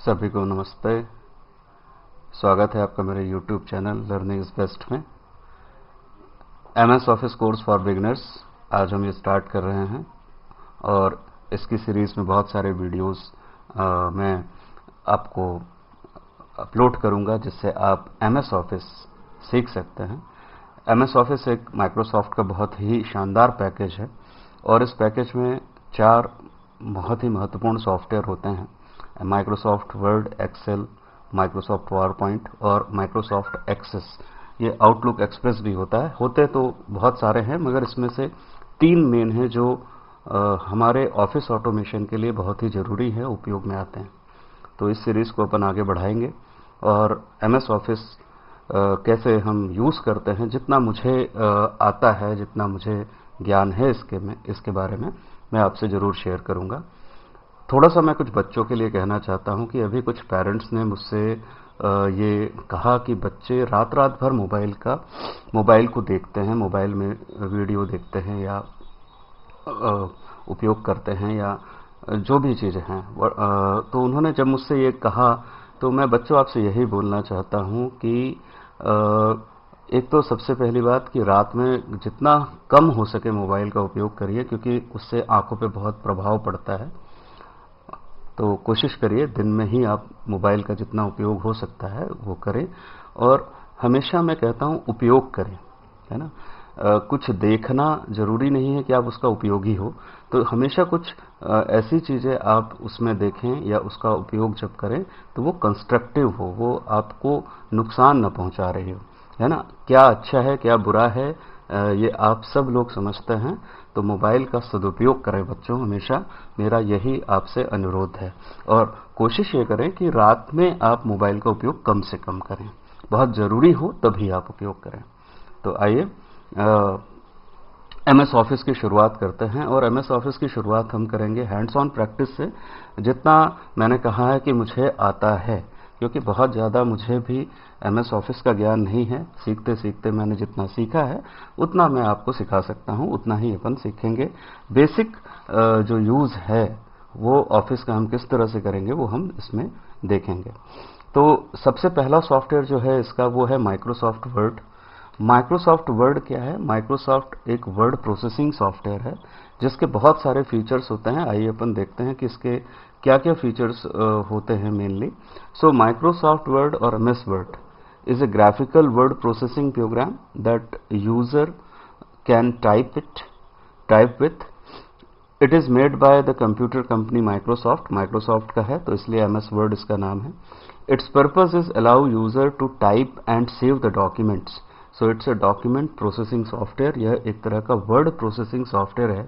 सभी को नमस्ते। स्वागत है आपका मेरे YouTube channel learning is best में। MS office course for beginners आज हम ये स्टार्ट कर रहे हैं और इसकी सीरीज में बहुत सारे वीडियोस मैं आपको अपलोड करूंगा जिससे आप MS ऑफिस सीख सकते हैं। MS ऑफिस एक माइक्रोसॉफ्ट का बहुत ही शानदार पैकेज है और इस पैकेज में 4 बहुत ही महत्वपूर्ण सॉफ्टवेयर होते हैं: Microsoft Word, Excel, Microsoft PowerPoint और माइक्रोसॉफ्ट एक्सेस। ये आउटलुक एक्सप्रेस भी होता है। होते तो बहुत सारे हैं मगर इसमें से 3 मेन हैं जो हमारे ऑफिस ऑटोमेशन के लिए बहुत ही ज़रूरी है, उपयोग में आते हैं। तो इस सीरीज़ को अपन आगे बढ़ाएंगे और MS ऑफिस कैसे हम यूज़ करते हैं, जितना मुझे आता है, जितना मुझे ज्ञान है इसके बारे में मैं आपसे ज़रूर शेयर करूँगा। थोड़ा सा मैं कुछ बच्चों के लिए कहना चाहता हूं कि अभी कुछ पेरेंट्स ने मुझसे ये कहा कि बच्चे रात रात भर मोबाइल को देखते हैं, मोबाइल में वीडियो देखते हैं या उपयोग करते हैं या जो भी चीज़ें हैं। तो उन्होंने जब मुझसे ये कहा तो मैं बच्चों आपसे यही बोलना चाहता हूं कि एक तो सबसे पहली बात कि रात में जितना कम हो सके मोबाइल का उपयोग करिए, क्योंकि उससे आंखों पे बहुत प्रभाव पड़ता है। तो कोशिश करिए दिन में ही आप मोबाइल का जितना उपयोग हो सकता है वो करें और हमेशा मैं कहता हूं उपयोग करें, है ना। कुछ देखना जरूरी नहीं है कि आप उसका उपयोगी हो, तो हमेशा कुछ ऐसी चीजें आप उसमें देखें या उसका उपयोग जब करें तो वो कंस्ट्रक्टिव हो, वो आपको नुकसान न पहुंचा रही हो, है ना। क्या अच्छा है क्या बुरा है ये आप सब लोग समझते हैं। तो मोबाइल का सदुपयोग करें बच्चों, हमेशा मेरा यही आपसे अनुरोध है। और कोशिश ये करें कि रात में आप मोबाइल का उपयोग कम से कम करें, बहुत ज़रूरी हो तभी आप उपयोग करें। तो आइए MS ऑफिस की शुरुआत करते हैं और MS ऑफिस की शुरुआत हम करेंगे हैंड्स ऑन प्रैक्टिस से। जितना मैंने कहा है कि मुझे आता है, क्योंकि बहुत ज़्यादा मुझे भी MS ऑफिस का ज्ञान नहीं है, सीखते सीखते मैंने जितना सीखा है उतना मैं आपको सिखा सकता हूं, उतना ही अपन सीखेंगे। बेसिक जो यूज़ है वो ऑफिस का हम किस तरह से करेंगे वो हम इसमें देखेंगे। तो सबसे पहला सॉफ्टवेयर जो है इसका वो है माइक्रोसॉफ्ट वर्ड। माइक्रोसॉफ्ट वर्ड क्या है? माइक्रोसॉफ्ट एक वर्ड प्रोसेसिंग सॉफ्टवेयर है जिसके बहुत सारे फीचर्स होते हैं। आइए अपन देखते हैं कि इसके क्या क्या फीचर्स होते हैं मेनली। सो माइक्रोसॉफ्ट वर्ड और MS word is a graphical word processing program that user can type with. It is made by the computer company Microsoft का है तो इसलिए MS Word इसका नाम है। Its purpose is allow user to type and save the documents. So it's a document processing software। यह एक तरह का word processing software है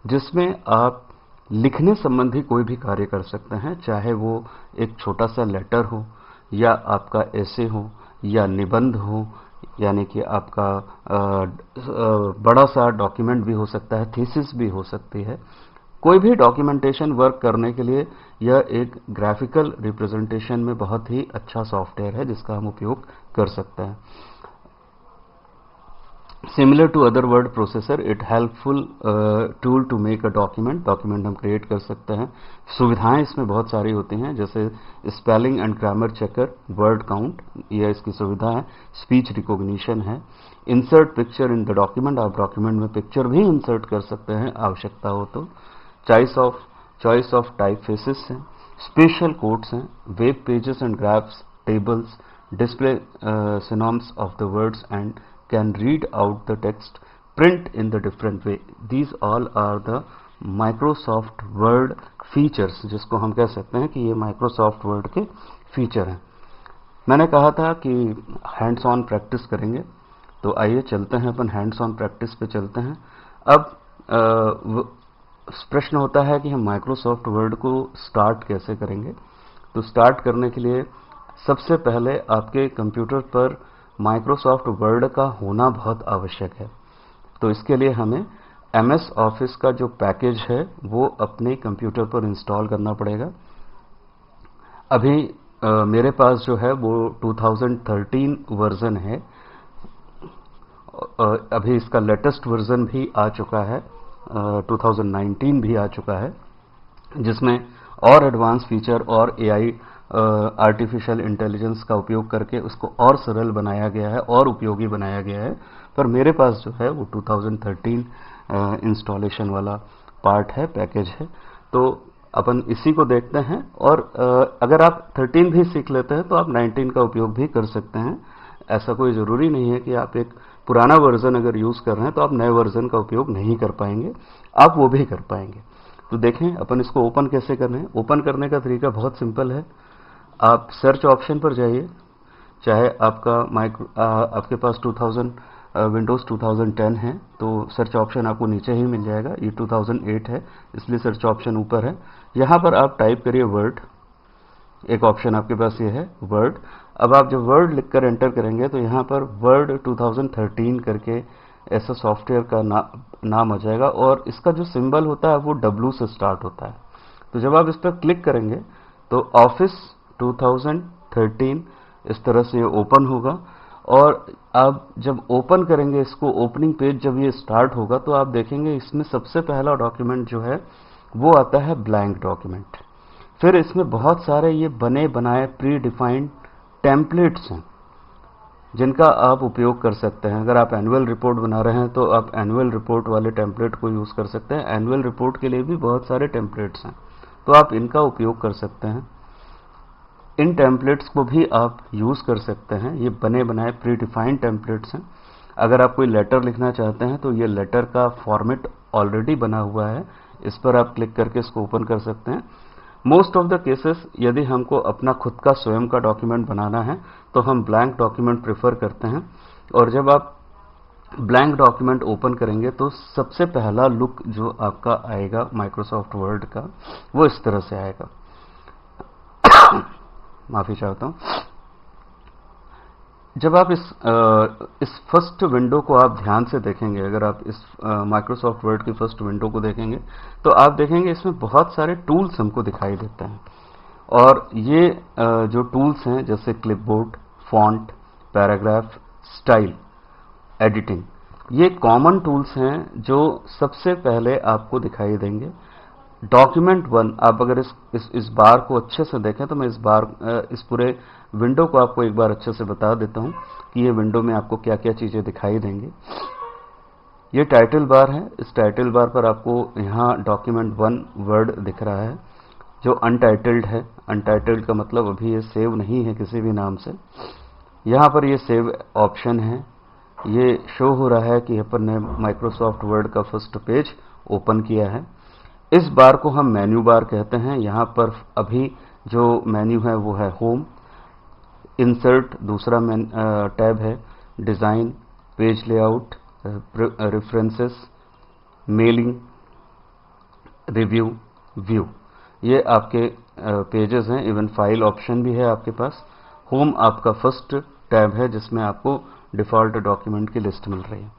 जिसमें आप लिखने संबंधी कोई भी कार्य कर सकते हैं, चाहे वो एक छोटा सा लेटर हो या आपका ऐसे हो या निबंध हो, यानी कि आपका बड़ा सा डॉक्यूमेंट भी हो सकता है, थीसिस भी हो सकती है। कोई भी डॉक्यूमेंटेशन वर्क करने के लिए यह एक ग्राफिकल रिप्रेजेंटेशन में बहुत ही अच्छा सॉफ्टवेयर है जिसका हम उपयोग कर सकते हैं। Similar to other word processor, it helpful tool to make a document हम क्रिएट कर सकते हैं। सुविधाएं इसमें बहुत सारी होती हैं, जैसे spelling and grammar checker, word count, यह इसकी सुविधा है। स्पीच रिकॉग्निशन है। Insert picture in the document, आप डॉक्यूमेंट में पिक्चर भी इंसर्ट कर सकते हैं आवश्यकता हो तो। चॉइस ऑफ टाइप फेसेस हैं। स्पेशल कोड्स हैं। Web pages and graphs, tables, display synonyms of the words and can read out the text, print in the different way. These all are the Microsoft Word features, जिसको हम कह सकते हैं कि ये Microsoft Word के feature हैं। मैंने कहा था कि हैंड्स ऑन प्रैक्टिस करेंगे, तो आइए चलते हैं अपन हैंड्स ऑन प्रैक्टिस पे चलते हैं। अब प्रश्न होता है कि हम माइक्रोसॉफ्ट वर्ड को स्टार्ट कैसे करेंगे। तो स्टार्ट करने के लिए सबसे पहले आपके कंप्यूटर पर माइक्रोसॉफ्ट वर्ड का होना बहुत आवश्यक है। तो इसके लिए हमें MS ऑफिस का जो पैकेज है वो अपने कंप्यूटर पर इंस्टॉल करना पड़ेगा। अभी मेरे पास जो है वो 2013 वर्जन है। अभी इसका लेटेस्ट वर्जन भी आ चुका है, 2019 भी आ चुका है, जिसमें और एडवांस फीचर और AI आर्टिफिशियल इंटेलिजेंस का उपयोग करके उसको और सरल बनाया गया है और उपयोगी बनाया गया है। पर मेरे पास जो है वो 2013 इंस्टॉलेशन वाला पार्ट है, पैकेज है। तो अपन इसी को देखते हैं। और अगर आप 13 भी सीख लेते हैं तो आप 19 का उपयोग भी कर सकते हैं। ऐसा कोई ज़रूरी नहीं है कि आप एक पुराना वर्जन अगर यूज़ कर रहे हैं तो आप नए वर्जन का उपयोग नहीं कर पाएंगे, आप वो भी कर पाएंगे। तो देखें अपन इसको ओपन कैसे करना है। ओपन करने का तरीका बहुत सिंपल है। आप सर्च ऑप्शन पर जाइए, चाहे आपके पास 2000 विंडोज़ 2010 है तो सर्च ऑप्शन आपको नीचे ही मिल जाएगा। ये 2008 है इसलिए सर्च ऑप्शन ऊपर है। यहाँ पर आप टाइप करिए वर्ड, एक ऑप्शन आपके पास ये है वर्ड। अब आप जब वर्ड लिखकर एंटर करेंगे तो यहाँ पर वर्ड 2013 करके ऐसा सॉफ्टवेयर का नाम आ जाएगा और इसका जो सिंबल होता है वो W से स्टार्ट होता है। तो जब आप इस पर क्लिक करेंगे तो ऑफिस 2013 इस तरह से ओपन होगा। और आप जब ओपन करेंगे इसको, ओपनिंग पेज जब ये स्टार्ट होगा तो आप देखेंगे इसमें सबसे पहला डॉक्यूमेंट जो है वो आता है ब्लैंक डॉक्यूमेंट। फिर इसमें बहुत सारे ये बने बनाए प्री डिफाइंड टेम्पलेट्स हैं जिनका आप उपयोग कर सकते हैं। अगर आप एनुअल रिपोर्ट बना रहे हैं तो आप एनुअल रिपोर्ट वाले टेम्पलेट को यूज़ कर सकते हैं। एनुअल रिपोर्ट के लिए भी बहुत सारे टेम्पलेट्स हैं तो आप इनका उपयोग कर सकते हैं। इन टेम्पलेट्स को भी आप यूज़ कर सकते हैं। ये बने बनाए प्री डिफाइंड टेम्पलेट्स हैं। अगर आप कोई लेटर लिखना चाहते हैं तो ये लेटर का फॉर्मेट ऑलरेडी बना हुआ है, इस पर आप क्लिक करके इसको ओपन कर सकते हैं। मोस्ट ऑफ द केसेस यदि हमको अपना खुद का स्वयं का डॉक्यूमेंट बनाना है तो हम ब्लैंक डॉक्यूमेंट प्रेफर करते हैं। और जब आप ब्लैंक डॉक्यूमेंट ओपन करेंगे तो सबसे पहला लुक जो आपका आएगा माइक्रोसॉफ्ट वर्ड का वो इस तरह से आएगा। माफी चाहता हूं। जब आप इस फर्स्ट विंडो को आप ध्यान से देखेंगे, अगर आप इस माइक्रोसॉफ्ट वर्ड की फर्स्ट विंडो को देखेंगे तो आप देखेंगे इसमें बहुत सारे टूल्स हमको दिखाई देते हैं। और ये जो टूल्स हैं जैसे clipboard, font, paragraph, style, editing, ये कॉमन टूल्स हैं जो सबसे पहले आपको दिखाई देंगे। डॉक्यूमेंट 1, आप अगर इस बार को अच्छे से देखें तो मैं इस पूरे विंडो को आपको एक बार अच्छे से बता देता हूं कि ये विंडो में आपको क्या क्या चीजें दिखाई देंगी। ये टाइटल बार है। इस टाइटल बार पर आपको यहाँ डॉक्यूमेंट 1 वर्ड दिख रहा है जो अनटाइटल्ड है। अनटाइटल्ड का मतलब अभी ये सेव नहीं है किसी भी नाम से। यहाँ पर ये सेव ऑप्शन है। ये शो हो रहा है कि अपन ने माइक्रोसॉफ्ट वर्ड का फर्स्ट पेज ओपन किया है। इस बार को हम मेन्यू बार कहते हैं। यहाँ पर अभी जो मेन्यू है वो है होम, इंसर्ट दूसरा टैब है, design, page layout, references, mailing, review, view, ये आपके पेजेस हैं। इवन फाइल ऑप्शन भी है आपके पास। होम आपका फर्स्ट टैब है जिसमें आपको डिफ़ॉल्ट डॉक्यूमेंट की लिस्ट मिल रही है।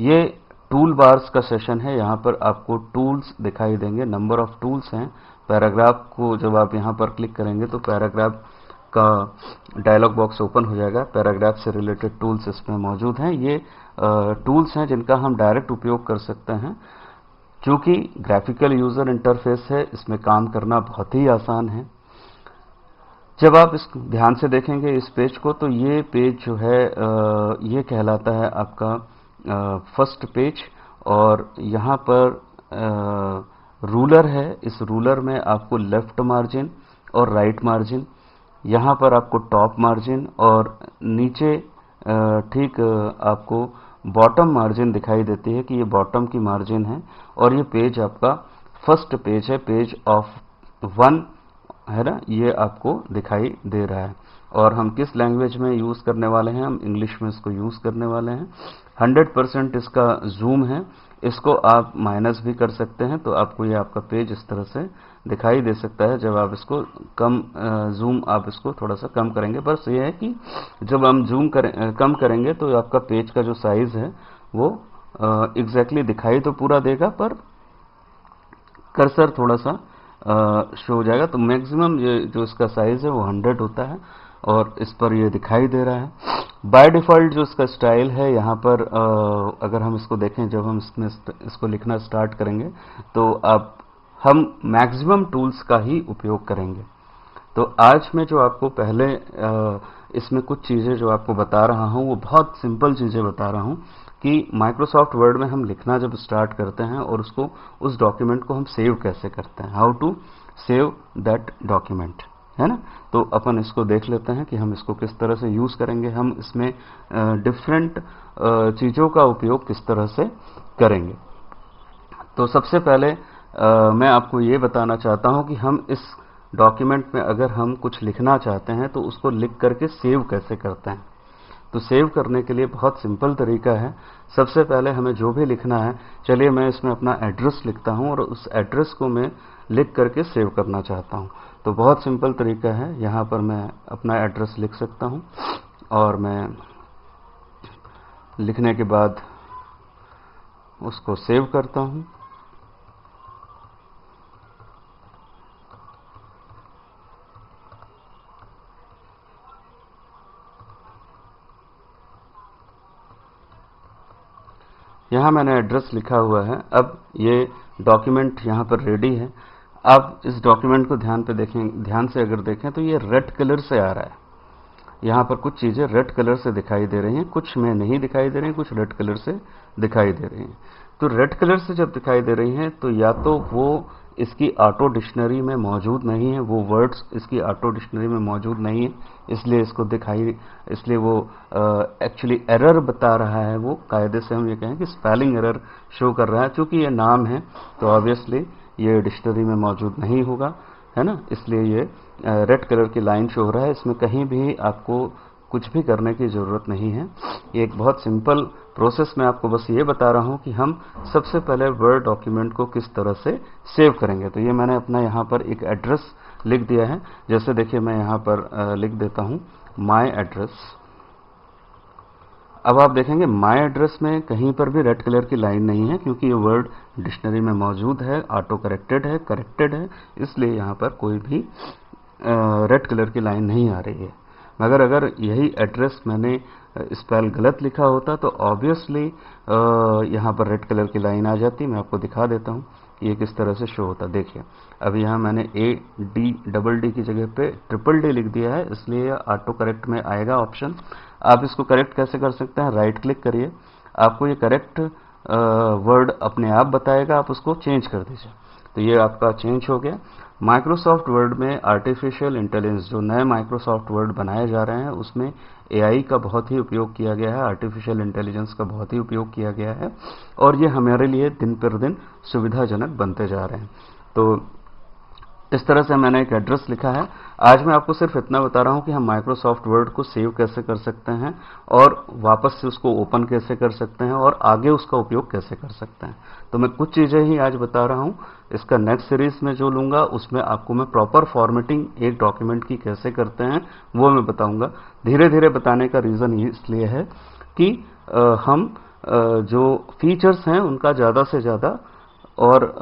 ये टूल बार्स का सेशन है। यहाँ पर आपको टूल्स दिखाई देंगे, नंबर ऑफ टूल्स हैं। पैराग्राफ को जब आप यहाँ पर क्लिक करेंगे तो पैराग्राफ का डायलॉग बॉक्स ओपन हो जाएगा। पैराग्राफ से रिलेटेड टूल्स इसमें मौजूद हैं। ये टूल्स हैं जिनका हम डायरेक्ट उपयोग कर सकते हैं। चूँकि ग्राफिकल यूज़र इंटरफेस है, इसमें काम करना बहुत ही आसान है। जब आप इस ध्यान से देखेंगे इस पेज को तो ये पेज जो है ये कहलाता है आपका फर्स्ट पेज। और यहाँ पर रूलर है। इस रूलर में आपको लेफ्ट मार्जिन और राइट मार्जिन, यहाँ पर आपको टॉप मार्जिन और नीचे ठीक आपको बॉटम मार्जिन दिखाई देती है कि ये बॉटम की मार्जिन है। और ये पेज आपका फर्स्ट पेज है, पेज ऑफ 1 है ना, ये आपको दिखाई दे रहा है। और हम किस लैंग्वेज में यूज़ करने वाले हैं, हम इंग्लिश में इसको यूज़ करने वाले हैं। 100% इसका जूम है। इसको आप माइनस भी कर सकते हैं तो आपको ये आपका पेज इस तरह से दिखाई दे सकता है। जब आप इसको जूम आप इसको थोड़ा सा कम करेंगे, बस ये है कि जब हम जूम कम करेंगे तो आपका पेज का जो साइज़ है वो एग्जैक्टली दिखाई तो पूरा देगा पर कर्सर थोड़ा सा शो हो जाएगा। तो मैक्सिमम ये जो इसका साइज़ है वो 100 होता है और इस पर ये दिखाई दे रहा है। बाय डिफ़ॉल्ट जो इसका स्टाइल है यहाँ पर अगर हम इसको देखें, जब हम इसको लिखना स्टार्ट करेंगे तो हम मैक्सिमम टूल्स का ही उपयोग करेंगे। तो आज मैं जो आपको पहले इसमें कुछ चीज़ें जो आपको बता रहा हूँ वो बहुत सिंपल चीज़ें बता रहा हूँ कि माइक्रोसॉफ्ट वर्ड में हम लिखना जब स्टार्ट करते हैं और उसको उस डॉक्यूमेंट को हम सेव कैसे करते हैं, how to save that document, है ना। तो अपन इसको देख लेते हैं कि हम इसको किस तरह से यूज़ करेंगे, हम इसमें डिफरेंट चीज़ों का उपयोग किस तरह से करेंगे। तो सबसे पहले मैं आपको ये बताना चाहता हूँ कि हम इस डॉक्यूमेंट में अगर हम कुछ लिखना चाहते हैं तो उसको लिख करके सेव कैसे करते हैं। तो सेव करने के लिए बहुत सिंपल तरीका है। सबसे पहले हमें जो भी लिखना है, चलिए मैं इसमें अपना एड्रेस लिखता हूं और उस एड्रेस को मैं लिख करके सेव करना चाहता हूं। तो बहुत सिंपल तरीका है, यहां पर मैं अपना एड्रेस लिख सकता हूं और मैं लिखने के बाद उसको सेव करता हूं। यहाँ मैंने एड्रेस लिखा हुआ है। अब ये डॉक्यूमेंट यहाँ पर रेडी है। आप इस डॉक्यूमेंट को ध्यान पे देखें, ध्यान से अगर देखें तो ये रेड कलर से आ रहा है। यहाँ पर कुछ चीज़ें रेड कलर से दिखाई दे रही हैं, कुछ में नहीं दिखाई दे रही हैं, कुछ रेड कलर से दिखाई दे रही हैं। तो रेड कलर से जब दिखाई दे रही हैं तो या तो वो इसकी ऑटो डिक्शनरी में मौजूद नहीं है, वो वर्ड्स इसकी ऑटो डिक्शनरी में मौजूद नहीं है, इसलिए इसको दिखाई, इसलिए वो एक्चुअली एरर बता रहा है। वो कायदे से हम ये कहें कि स्पेलिंग एरर शो कर रहा है। चूंकि ये नाम है तो ऑब्वियसली ये डिक्शनरी में मौजूद नहीं होगा, है ना, इसलिए ये रेड कलर की लाइन शो हो रहा है। इसमें कहीं भी आपको कुछ भी करने की ज़रूरत नहीं है। ये एक बहुत सिंपल प्रोसेस, मैं आपको बस ये बता रहा हूँ कि हम सबसे पहले वर्ड डॉक्यूमेंट को किस तरह से सेव करेंगे। तो ये मैंने अपना यहाँ पर एक एड्रेस लिख दिया है। जैसे देखिए मैं यहाँ पर लिख देता हूँ माय एड्रेस। अब आप देखेंगे माय एड्रेस में कहीं पर भी रेड कलर की लाइन नहीं है, क्योंकि ये वर्ड डिक्शनरी में मौजूद है, ऑटो करेक्टेड है, इसलिए यहाँ पर कोई भी रेड कलर की लाइन नहीं आ रही है। मगर अगर यही एड्रेस मैंने स्पेल गलत लिखा होता तो ऑब्वियसली यहाँ पर रेड कलर की लाइन आ जाती। मैं आपको दिखा देता हूँ कि ये किस तरह से शो होता। देखिए अब यहाँ मैंने डबल डी की जगह पे ट्रिपल डी लिख दिया है, इसलिए ऑटो करेक्ट में आएगा ऑप्शन। आप इसको करेक्ट कैसे कर सकते हैं, राइट क्लिक करिए, आपको ये करेक्ट वर्ड अपने आप बताएगा, आप उसको चेंज कर दीजिए। तो ये आपका चेंज हो गया। माइक्रोसॉफ्ट वर्ड में आर्टिफिशियल इंटेलिजेंस, जो नए माइक्रोसॉफ्ट वर्ड बनाए जा रहे हैं उसमें एआई का बहुत ही उपयोग किया गया है, आर्टिफिशियल इंटेलिजेंस का बहुत ही उपयोग किया गया है, और ये हमारे लिए दिन पर दिन सुविधाजनक बनते जा रहे हैं। तो इस तरह से मैंने एक एड्रेस लिखा है। आज मैं आपको सिर्फ इतना बता रहा हूं कि हम माइक्रोसॉफ्ट वर्ड को सेव कैसे कर सकते हैं और वापस से उसको ओपन कैसे कर सकते हैं और आगे उसका उपयोग कैसे कर सकते हैं। तो मैं कुछ चीज़ें ही आज बता रहा हूं। इसका नेक्स्ट सीरीज में जो लूंगा उसमें आपको मैं प्रॉपर फॉर्मेटिंग एक डॉक्यूमेंट की कैसे करते हैं वो मैं बताऊंगा। धीरे धीरे बताने का रीज़न इसलिए है कि हम जो फीचर्स हैं उनका ज़्यादा से ज़्यादा और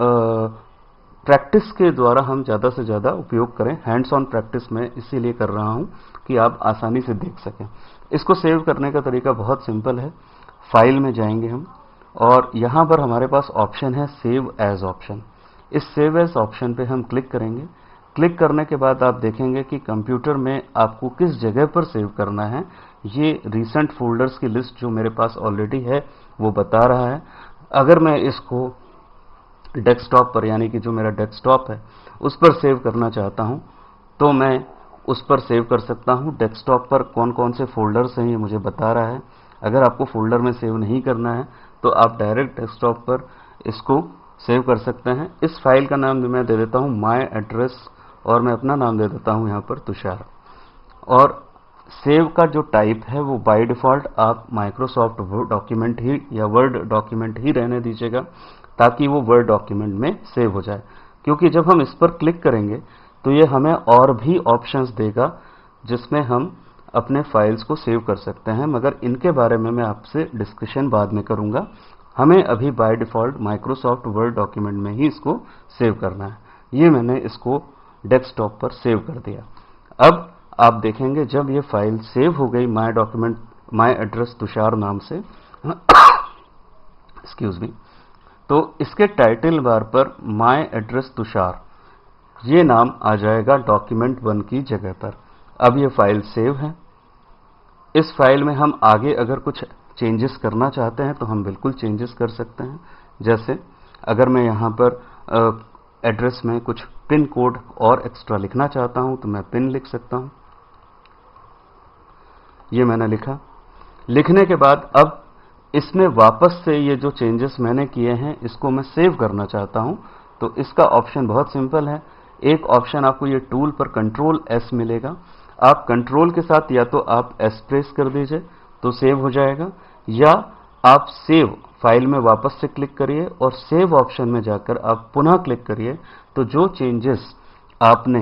प्रैक्टिस के द्वारा हम ज़्यादा से ज़्यादा उपयोग करें। हैंड्स ऑन प्रैक्टिस में इसीलिए कर रहा हूं कि आप आसानी से देख सकें। इसको सेव करने का तरीका बहुत सिंपल है। फाइल में जाएंगे हम और यहाँ पर हमारे पास ऑप्शन है सेव एज ऑप्शन। इस सेव एज ऑप्शन पे हम क्लिक करेंगे। क्लिक करने के बाद आप देखेंगे कि कंप्यूटर में आपको किस जगह पर सेव करना है। ये रिसेंट फोल्डर्स की लिस्ट जो मेरे पास ऑलरेडी है वो बता रहा है। अगर मैं इसको डेस्कटॉप पर, यानी कि जो मेरा डेस्कटॉप है उस पर सेव करना चाहता हूं तो मैं उस पर सेव कर सकता हूं। डेस्कटॉप पर कौन कौन से फोल्डर्स हैं ये मुझे बता रहा है। अगर आपको फोल्डर में सेव नहीं करना है तो आप डायरेक्ट डेस्कटॉप पर इसको सेव कर सकते हैं। इस फाइल का नाम मैं दे देता हूं माय एड्रेस और मैं अपना नाम दे देता हूं यहाँ पर तुषार। और सेव का जो टाइप है वो बाय डिफ़ॉल्ट आप माइक्रोसॉफ्ट डॉक्यूमेंट ही या वर्ड डॉक्यूमेंट ही रहने दीजिएगा, ताकि वो वर्ड डॉक्यूमेंट में सेव हो जाए। क्योंकि जब हम इस पर क्लिक करेंगे तो ये हमें और भी ऑप्शंस देगा जिसमें हम अपने फाइल्स को सेव कर सकते हैं, मगर इनके बारे में मैं आपसे डिस्कशन बाद में करूंगा। हमें अभी by default Microsoft word document में ही इसको सेव करना है। ये मैंने इसको डेस्कटॉप पर सेव कर दिया। अब आप देखेंगे जब ये फाइल सेव हो गई my document, my address Tushar नाम से, एक्सक्यूज मी, तो इसके टाइटल बार पर माय एड्रेस तुषार ये नाम आ जाएगा डॉक्यूमेंट 1 की जगह पर। अब ये फाइल सेव है। इस फाइल में हम आगे अगर कुछ चेंजेस करना चाहते हैं तो हम बिल्कुल चेंजेस कर सकते हैं। जैसे अगर मैं यहाँ पर एड्रेस में कुछ पिन कोड और एक्स्ट्रा लिखना चाहता हूं तो मैं पिन लिख सकता हूं। ये मैंने लिखा। लिखने के बाद अब इसमें वापस से ये जो चेंजेस मैंने किए हैं इसको मैं सेव करना चाहता हूं, तो इसका ऑप्शन बहुत सिंपल है। एक ऑप्शन आपको ये टूल पर कंट्रोल एस मिलेगा। आप कंट्रोल के साथ या तो आप एस प्रेस कर दीजिए तो सेव हो जाएगा, या आप सेव फाइल में वापस से क्लिक करिए और सेव ऑप्शन में जाकर आप पुनः क्लिक करिए, तो जो चेंजेस आपने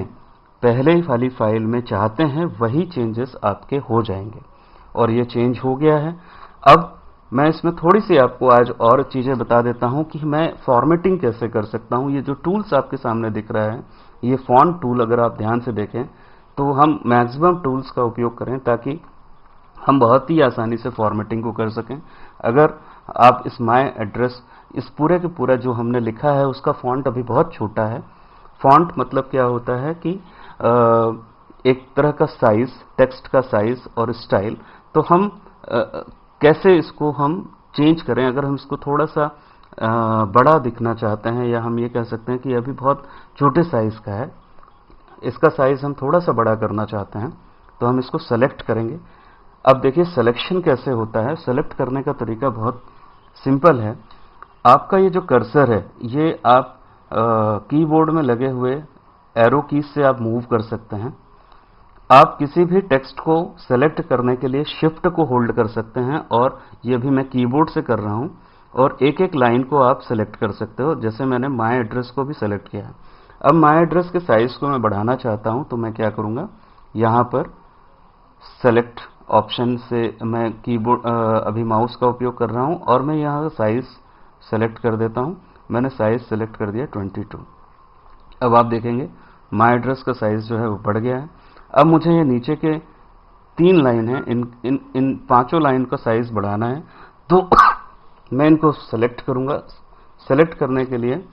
पहले वाली फाइल में चाहते हैं वही चेंजेस आपके हो जाएंगे। और ये चेंज हो गया है। अब मैं इसमें थोड़ी सी आपको आज और चीजें बता देता हूं कि मैं फॉर्मेटिंग कैसे कर सकता हूं। ये जो टूल्स आपके सामने दिख रहा है, ये फॉन्ट टूल, अगर आप ध्यान से देखें तो हम मैक्सिमम टूल्स का उपयोग करें ताकि हम बहुत ही आसानी से फॉर्मेटिंग को कर सकें। अगर आप इस माय एड्रेस, इस पूरे के पूरा जो हमने लिखा है उसका फॉन्ट अभी बहुत छोटा है। फॉन्ट मतलब क्या होता है कि एक तरह का साइज, टेक्स्ट का साइज और स्टाइल। तो हम कैसे इसको हम चेंज करें। अगर हम इसको थोड़ा सा बड़ा दिखना चाहते हैं, या हम ये कह सकते हैं कि अभी बहुत छोटे साइज का है, इसका साइज हम थोड़ा सा बड़ा करना चाहते हैं, तो हम इसको सेलेक्ट करेंगे। अब देखिए सिलेक्शन कैसे होता है। सेलेक्ट करने का तरीका बहुत सिंपल है। आपका ये जो कर्सर है ये आप कीबोर्ड में लगे हुए एरो कीज से आप मूव कर सकते हैं। आप किसी भी टेक्स्ट को सेलेक्ट करने के लिए शिफ्ट को होल्ड कर सकते हैं, और ये भी मैं कीबोर्ड से कर रहा हूं, और एक एक लाइन को आप सेलेक्ट कर सकते हो। जैसे मैंने माय एड्रेस को भी सेलेक्ट किया है। अब माय एड्रेस के साइज को मैं बढ़ाना चाहता हूं, तो मैं क्या करूंगा, यहां पर सेलेक्ट ऑप्शन से मैं कीबोर्ड अभी माउस का उपयोग कर रहा हूं, और मैं यहां साइज सेलेक्ट कर देता हूं। मैंने साइज सेलेक्ट कर दिया 22। अब आप देखेंगे माय एड्रेस का साइज जो है वो बढ़ गया है। अब मुझे ये नीचे के 3 लाइन है, इन पांचों लाइन का साइज बढ़ाना है, तो मैं इनको सेलेक्ट करूंगा। सेलेक्ट करने के लिए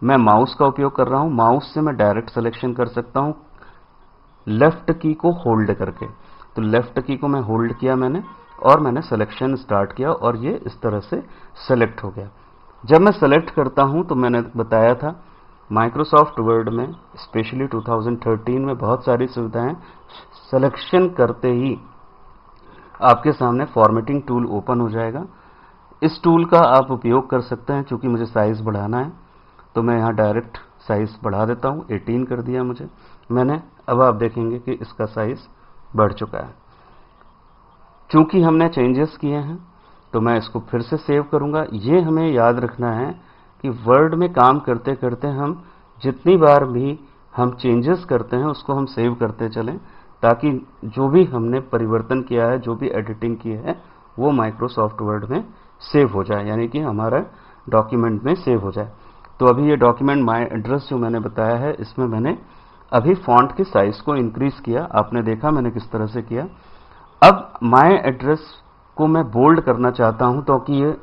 मैं माउस का उपयोग कर रहा हूं। माउस से मैं डायरेक्ट सिलेक्शन कर सकता हूं लेफ्ट की को होल्ड करके। तो लेफ्ट की को मैं होल्ड किया मैंने, और मैंने सिलेक्शन स्टार्ट किया, और ये इस तरह से सेलेक्ट हो गया। जब मैं सेलेक्ट करता हूं तो मैंने बताया था माइक्रोसॉफ्ट वर्ड में स्पेशली 2013 में बहुत सारी सुविधाएं। सिलेक्शन करते ही आपके सामने फॉर्मेटिंग टूल ओपन हो जाएगा। इस टूल का आप उपयोग कर सकते हैं। चूंकि मुझे साइज बढ़ाना है तो मैं यहां डायरेक्ट साइज बढ़ा देता हूं। 18 कर दिया मुझे मैंने। अब आप देखेंगे कि इसका साइज बढ़ चुका है। चूंकि हमने चेंजेस किए हैं तो मैं इसको फिर से सेव करूंगा। ये हमें याद रखना है कि वर्ड में काम करते करते हम जितनी बार भी हम चेंजेस करते हैं उसको हम सेव करते चलें, ताकि जो भी हमने परिवर्तन किया है, जो भी एडिटिंग की है, वो माइक्रोसॉफ्ट वर्ड में सेव हो जाए, यानी कि हमारा डॉक्यूमेंट में सेव हो जाए। तो अभी ये डॉक्यूमेंट माय एड्रेस जो मैंने बताया है, इसमें मैंने अभी फॉन्ट के साइज को इंक्रीज किया। आपने देखा मैंने किस तरह से किया। अब माय एड्रेस को मैं बोल्ड करना चाहता हूं ताकि ये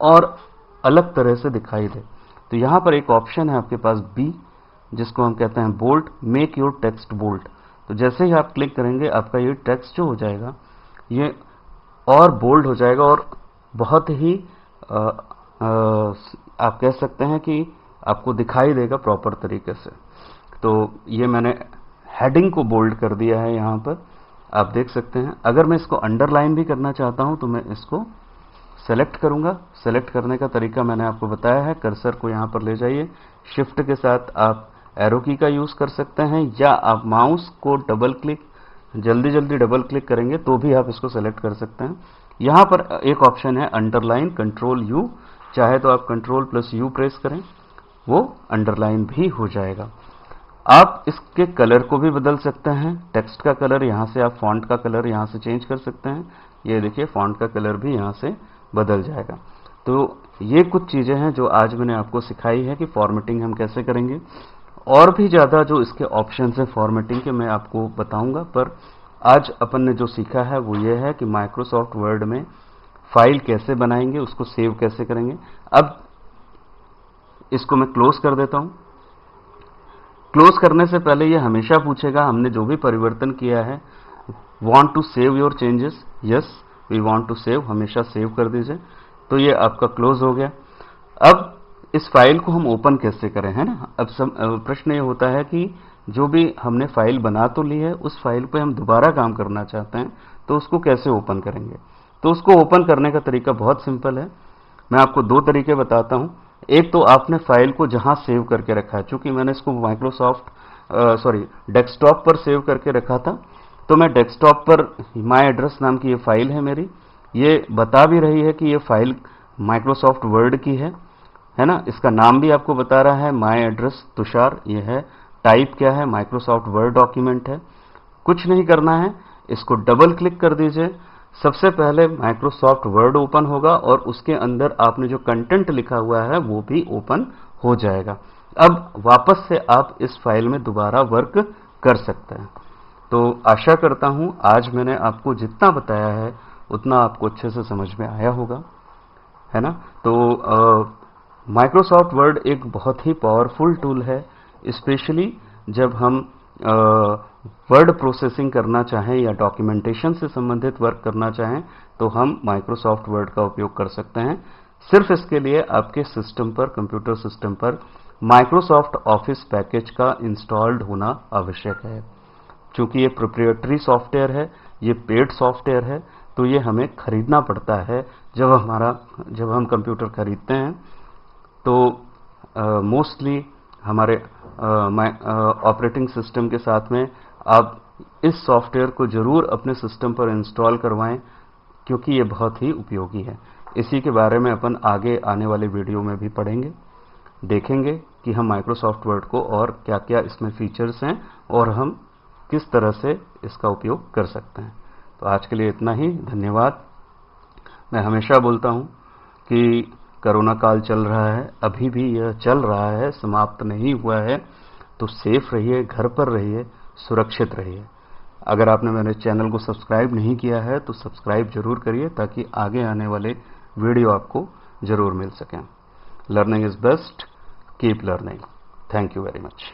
और अलग तरह से दिखाई दे। तो यहां पर एक ऑप्शन है आपके पास बी, जिसको हम कहते हैं bold, make your text bold. तो जैसे ही आप क्लिक करेंगे आपका ये टेक्स्ट जो हो जाएगा ये और बोल्ड हो जाएगा, और बहुत ही आप कह सकते हैं कि आपको दिखाई देगा प्रॉपर तरीके से। तो ये मैंने हेडिंग को बोल्ड कर दिया है यहां पर, आप देख सकते हैं। अगर मैं इसको अंडरलाइन भी करना चाहता हूं तो मैं इसको सेलेक्ट करूंगा। सेलेक्ट करने का तरीका मैंने आपको बताया है। कर्सर को यहां पर ले जाइए, शिफ्ट के साथ आप एरो की का यूज कर सकते हैं, या आप माउस को डबल क्लिक, जल्दी जल्दी डबल क्लिक करेंगे तो भी आप इसको सेलेक्ट कर सकते हैं। यहां पर एक ऑप्शन है अंडरलाइन, कंट्रोल यू, चाहे तो आप कंट्रोल प्लस यू प्रेस करें, वो अंडरलाइन भी हो जाएगा। आप इसके कलर को भी बदल सकते हैं। टेक्स्ट का कलर यहां से आप फॉन्ट का कलर यहां से चेंज कर सकते हैं। ये देखिए फॉन्ट का कलर भी यहां से बदल जाएगा। तो ये कुछ चीजें हैं जो आज मैंने आपको सिखाई है कि फॉर्मेटिंग हम कैसे करेंगे। और भी ज्यादा जो इसके ऑप्शंस हैं फॉर्मेटिंग के मैं आपको बताऊंगा, पर आज अपन ने जो सीखा है वो ये है कि माइक्रोसॉफ्ट वर्ड में फाइल कैसे बनाएंगे, उसको सेव कैसे करेंगे। अब इसको मैं क्लोज कर देता हूं। क्लोज करने से पहले ये हमेशा पूछेगा हमने जो भी परिवर्तन किया है, want to save your changes, yes we want to save, हमेशा सेव कर दीजिए। तो ये आपका क्लोज हो गया। अब इस फाइल को हम ओपन कैसे करें, है ना। अब प्रश्न ये होता है कि जो भी हमने फाइल बना तो ली है, उस फाइल पे हम दोबारा काम करना चाहते हैं, तो उसको कैसे ओपन करेंगे। तो उसको ओपन करने का तरीका बहुत सिंपल है। मैं आपको दो तरीके बताता हूं। एक तो आपने फाइल को जहां सेव करके रखा है, चूंकि मैंने इसको डेस्कटॉप पर सेव करके रखा था, तो मैं डेस्कटॉप पर माई एड्रेस नाम की ये फाइल है मेरी, ये बता भी रही है कि ये फाइल माइक्रोसॉफ्ट वर्ड की है ना। इसका नाम भी आपको बता रहा है माई एड्रेस तुषार, ये है। टाइप क्या है, माइक्रोसॉफ्ट वर्ड डॉक्यूमेंट है। कुछ नहीं करना है, इसको डबल क्लिक कर दीजिए। सबसे पहले माइक्रोसॉफ्ट वर्ड ओपन होगा और उसके अंदर आपने जो कंटेंट लिखा हुआ है वो भी ओपन हो जाएगा। अब वापस से आप इस फाइल में दोबारा वर्क कर सकते हैं। तो आशा करता हूं आज मैंने आपको जितना बताया है उतना आपको अच्छे से समझ में आया होगा, है ना। तो माइक्रोसॉफ्ट वर्ड एक बहुत ही पावरफुल टूल है, स्पेशली जब हम वर्ड प्रोसेसिंग करना चाहें या डॉक्यूमेंटेशन से संबंधित वर्क करना चाहें, तो हम माइक्रोसॉफ्ट वर्ड का उपयोग कर सकते हैं। सिर्फ इसके लिए आपके सिस्टम पर, कंप्यूटर सिस्टम पर माइक्रोसॉफ्ट ऑफिस पैकेज का इंस्टॉल्ड होना आवश्यक है। चूंकि ये प्रोप्रिएटरी सॉफ्टवेयर है, ये पेड सॉफ्टवेयर है, तो ये हमें खरीदना पड़ता है। जब हम कंप्यूटर खरीदते हैं तो मोस्टली हमारे ऑपरेटिंग सिस्टम के साथ में आप इस सॉफ्टवेयर को जरूर अपने सिस्टम पर इंस्टॉल करवाएं, क्योंकि ये बहुत ही उपयोगी है। इसी के बारे में अपन आगे आने वाले वीडियो में भी पढ़ेंगे, देखेंगे कि हम माइक्रोसॉफ्ट वर्ड को और क्या क्या इसमें फीचर्स हैं और हम किस तरह से इसका उपयोग कर सकते हैं। तो आज के लिए इतना ही, धन्यवाद। मैं हमेशा बोलता हूं कि कोरोना काल चल रहा है, अभी भी यह चल रहा है, समाप्त नहीं हुआ है। तो सेफ रहिए, घर पर रहिए, सुरक्षित रहिए। अगर आपने मेरे चैनल को सब्सक्राइब नहीं किया है तो सब्सक्राइब जरूर करिए, ताकि आगे आने वाले वीडियो आपको जरूर मिल सकें। Learning is best, keep learning. Thank you very much.